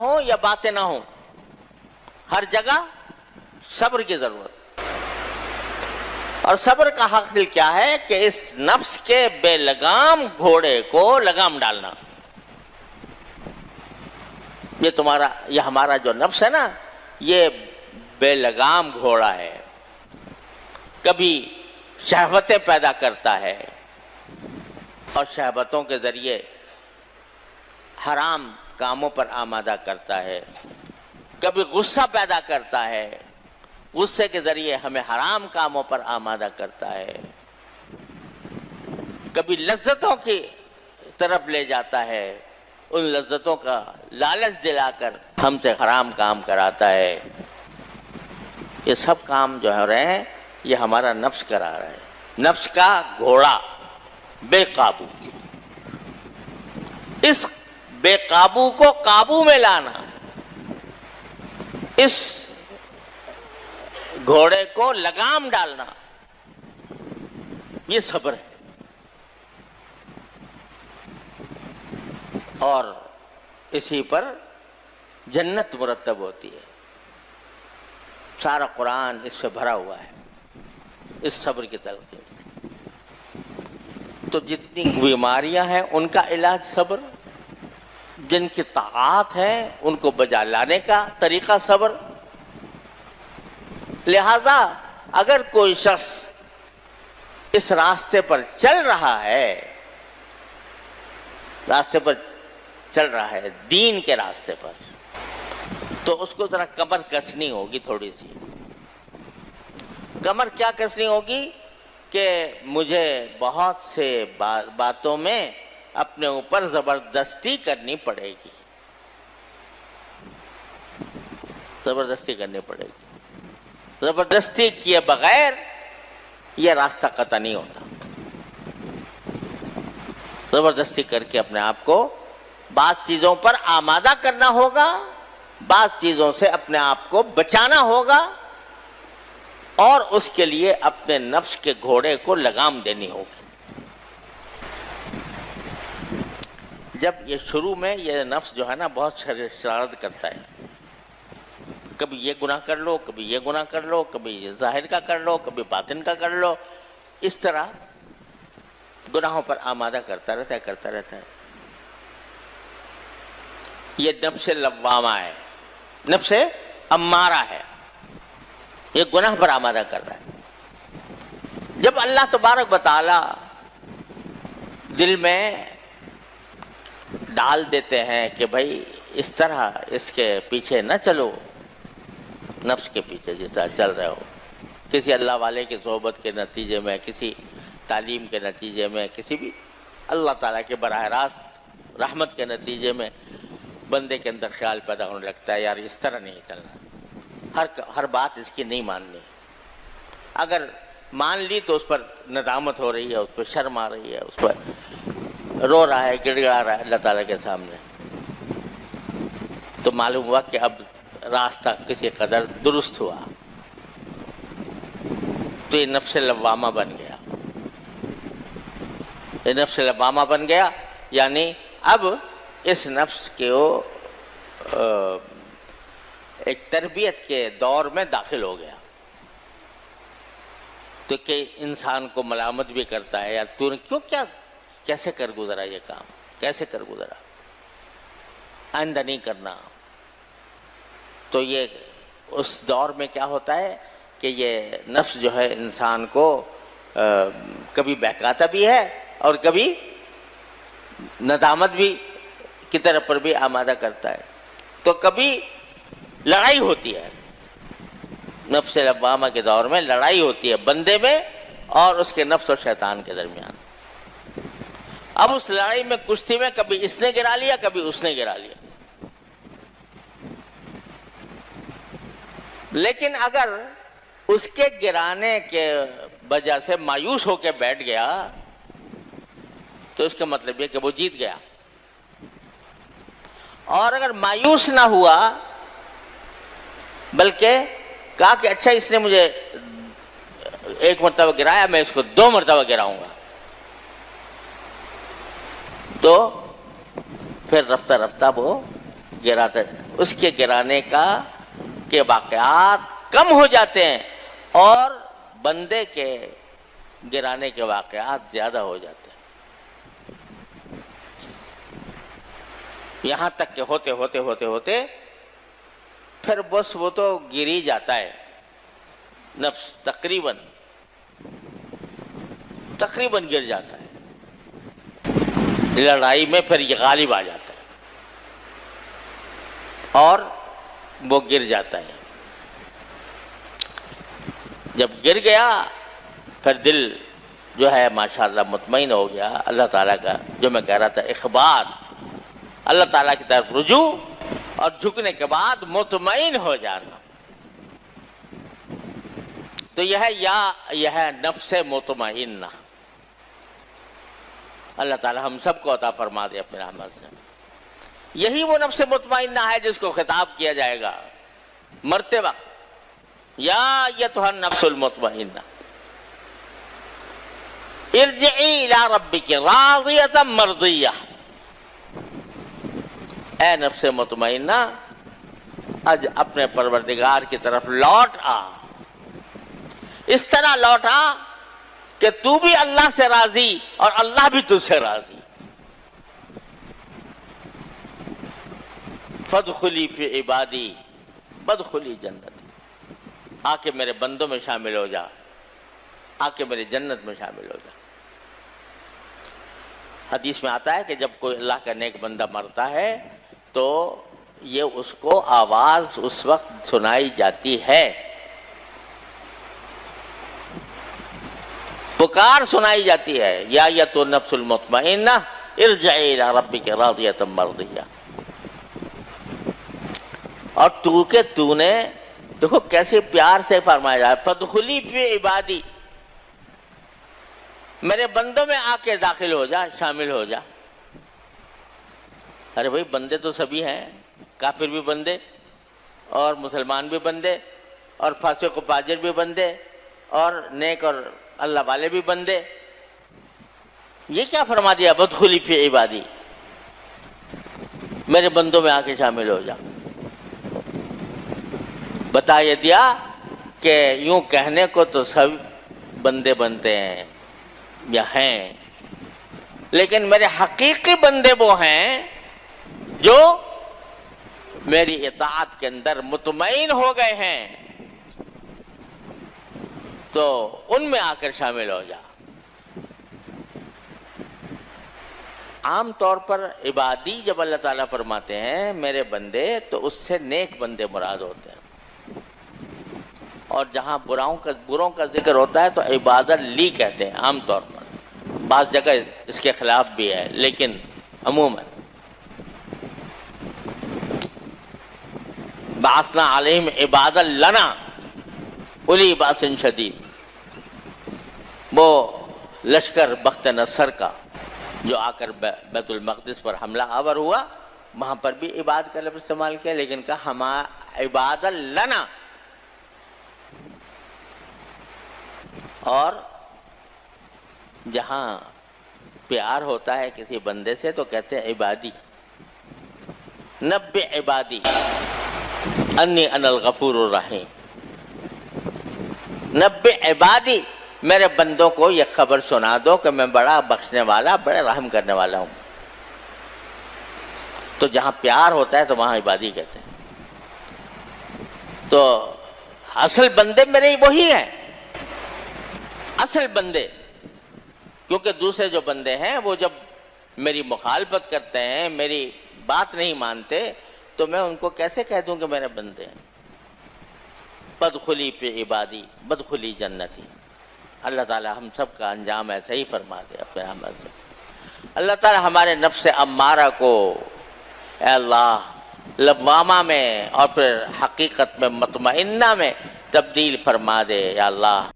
ہو یا باتیں نہ ہوں، ہر جگہ صبر کی ضرورت۔ اور صبر کا حاصل کیا ہے کہ اس نفس کے بے لگام گھوڑے کو لگام ڈالنا۔ یہ ہمارا جو نفس ہے نا، یہ بے لگام گھوڑا ہے، کبھی شہوتیں پیدا کرتا ہے اور شہوتوں کے ذریعے حرام کاموں پر آمادہ کرتا ہے، کبھی غصہ پیدا کرتا ہے، غصے کے ذریعے ہمیں حرام کاموں پر آمادہ کرتا ہے، کبھی لذتوں کی طرف لے جاتا ہے، ان لذتوں کا لالچ دلا کر ہم سے حرام کام کراتا ہے۔ یہ سب کام جو ہو رہے ہیں یہ ہمارا نفس کرا رہا ہے، نفس کا گھوڑا بے قابو۔ اس بے قابو کو قابو میں لانا، اس گھوڑے کو لگام ڈالنا، یہ صبر ہے۔ اور اسی پر جنت مرتب ہوتی ہے۔ سارا قرآن اس سے بھرا ہوا ہے، اس صبر کی تلقین۔ تو جتنی بیماریاں ہیں ان کا علاج صبر، جن کی طاعات ہیں ان کو بجا لانے کا طریقہ صبر۔ لہذا اگر کوئی شخص اس راستے پر چل رہا ہے، دین کے راستے پر، تو اس کو ذرا کمر کسنی ہوگی، تھوڑی سی کمر کیا کسنی ہوگی کہ مجھے بہت سے باتوں میں اپنے اوپر زبردستی کرنی پڑے گی، زبردستی کرنی پڑے گی۔ زبردستی کیے بغیر یہ راستہ قطع نہیں ہوتا۔ زبردستی کر کے اپنے آپ کو بعض چیزوں پر آمادہ کرنا ہوگا، بعض چیزوں سے اپنے آپ کو بچانا ہوگا، اور اس کے لیے اپنے نفس کے گھوڑے کو لگام دینی ہوگی۔ جب یہ شروع میں یہ نفس جو ہے نا بہت شرارت کرتا ہے، کبھی یہ گناہ کر لو، کبھی یہ گناہ کر لو، کبھی یہ ظاہر کا کر لو، کبھی باطن کا کر لو، اس طرح گناہوں پر آمادہ کرتا رہتا ہے۔ یہ نفس لوامہ ہے، نفس امارہ ہے، یہ گناہ پر آمادہ کر رہا ہے۔ جب اللہ تبارک و تعالی دل میں ڈال دیتے ہیں کہ بھائی اس طرح اس کے پیچھے نہ چلو، نفس کے پیچھے جس طرح چل رہے ہو، کسی اللہ والے کی صحبت کے نتیجے میں، کسی تعلیم کے نتیجے میں، کسی بھی اللہ تعالیٰ کے براہ راست رحمت کے نتیجے میں بندے کے اندر خیال پیدا ہونے لگتا ہے، یار اس طرح نہیں چلنا، ہر بات اس کی نہیں ماننی۔ اگر مان لی تو اس پر ندامت ہو رہی ہے، اس پر شرم آ رہی ہے، اس پر رو رہا ہے، گڑ گڑا رہا ہے اللہ تعالیٰ کے سامنے، تو معلوم ہوا کہ اب راستہ کسی قدر درست ہوا، تو یہ نفس لوامہ بن گیا۔ یہ نفس لوامہ بن گیا یعنی اب اس نفس کو ایک تربیت کے دور میں داخل ہو گیا، تو کہ انسان کو ملامت بھی کرتا ہے، یار تو نے کیسے کر گزرا یہ کام، کیسے کر گزرا، آئندہ نہیں کرنا۔ تو یہ اس دور میں کیا ہوتا ہے کہ یہ نفس جو ہے انسان کو کبھی بہکاتا بھی ہے اور کبھی ندامت بھی کی طرف پر بھی آمادہ کرتا ہے۔ تو کبھی لڑائی ہوتی ہے، نفس لوامہ کے دور میں لڑائی ہوتی ہے بندے میں اور اس کے نفس اور شیطان کے درمیان۔ اب اس لڑائی میں، کشتی میں، کبھی اس نے گرا لیا، کبھی اس نے گرا لیا۔ لیکن اگر اس کے گرانے کے وجہ سے مایوس ہو کے بیٹھ گیا تو اس کا مطلب یہ کہ وہ جیت گیا، اور اگر مایوس نہ ہوا بلکہ کہا کہ اچھا اس نے مجھے ایک مرتبہ گرایا، میں اس کو 2 مرتبہ گراؤں گا، تو پھر رفتہ رفتہ وہ گراتا اس کے گرانے کے واقعات کم ہو جاتے ہیں اور بندے کے گرانے کے واقعات زیادہ ہو جاتے ہیں. یہاں تک کہ ہوتے ہوتے ہوتے ہوتے پھر بس وہ تو گر ہی جاتا ہے نفس، تقریباً گر جاتا ہے. لڑائی میں پھر یہ غالب آ جاتا ہے اور وہ گر جاتا ہے. جب گر گیا پھر دل جو ہے ماشاءاللہ مطمئن ہو گیا. اللہ تعالیٰ کا جو میں کہہ رہا تھا اخبار، اللہ تعالیٰ کی طرف رجوع اور جھکنے کے بعد مطمئن ہو جانا، تو یہ ہے نفس مطمئنہ. اللہ تعالیٰ ہم سب کو عطا فرما دے اپنے رحمت سے. یہی وہ نفس مطمئنہ ہے جس کو خطاب کیا جائے گا مرتے وقت، یا ایتھا النفس المطمئنہ ارجعی الی ربک راضیۃ مرضیہ. اے نفس مطمئنہ آج اپنے پروردگار کی طرف لوٹ آ. اس طرح لوٹ آ کہ تو بھی اللہ سے راضی اور اللہ بھی تجھ سے راضی. فادخلی فی عبادی وادخلی جنتی. آ کے میرے بندوں میں شامل ہو جا، آ کے میری جنت میں شامل ہو جا. حدیث میں آتا ہے کہ جب کوئی اللہ کا نیک بندہ مرتا ہے تو یہ اس کو آواز اس وقت سنائی جاتی ہے، پکار سنائی جاتی ہے، یا ایتھا النفس المطمئنہ ارجعی الی ربک راضیۃ مرضیہ. اور تو نے دیکھو کیسے پیار سے فرمایا جائے، فادخلی فی عبادی، میرے بندوں میں آ کے داخل ہو جا، شامل ہو جا. ارے بھائی بندے تو سبھی ہیں، کافر بھی بندے اور مسلمان بھی بندے اور فاسق و فاجر بھی بندے اور نیک اور اللہ والے بھی بندے. یہ کیا فرما دیا فادخلی فی عبادی، میرے بندوں میں آ کے شامل ہو جا. بتا یہ دیا کہ یوں کہنے کو تو سب بندے بنتے ہیں یا ہیں، لیکن میرے حقیقی بندے وہ ہیں جو میری اطاعت کے اندر مطمئن ہو گئے ہیں، تو ان میں آ کر شامل ہو جا. عام طور پر عبادی جب اللہ تعالیٰ فرماتے ہیں میرے بندے تو اس سے نیک بندے مراد ہوتے ہیں، اور جہاں بروں کا ذکر ہوتا ہے تو عبادت لی کہتے ہیں عام طور پر. بعض جگہ اس کے خلاف بھی ہے لیکن عموماً بعثنا علیہم عبادا لنا اولی باس شدید. وہ لشکر بخت نصر کا جو آ کر بیت المقدس پر حملہ آور ہوا، وہاں پر بھی عباد کا لفظ استعمال کیا، لیکن کہا عبادا لنا. اور جہاں پیار ہوتا ہے کسی بندے سے تو کہتے ہیں عبادی، نبئ عبادی انی انا الغفور الرحیم. نبئ عبادی، میرے بندوں کو یہ خبر سنا دو کہ میں بڑا بخشنے والا، بڑا رحم کرنے والا ہوں. تو جہاں پیار ہوتا ہے تو وہاں عبادی کہتے ہیں. تو اصل بندے میرے وہی ہیں، اصل بندے. کیونکہ دوسرے جو بندے ہیں وہ جب میری مخالفت کرتے ہیں، میری بات نہیں مانتے، تو میں ان کو کیسے کہہ دوں کہ میرے بندے ہیں. فادخلی فی عبادی وادخلی جنتی. اللہ تعالیٰ ہم سب کا انجام ایسا ہی فرما دے اپنے رحمت سے. اللہ تعالیٰ ہمارے نفس امارہ کو اے اللہ لوامہ میں اور پھر حقیقت میں مطمئنہ میں تبدیل فرما دے یا اللہ.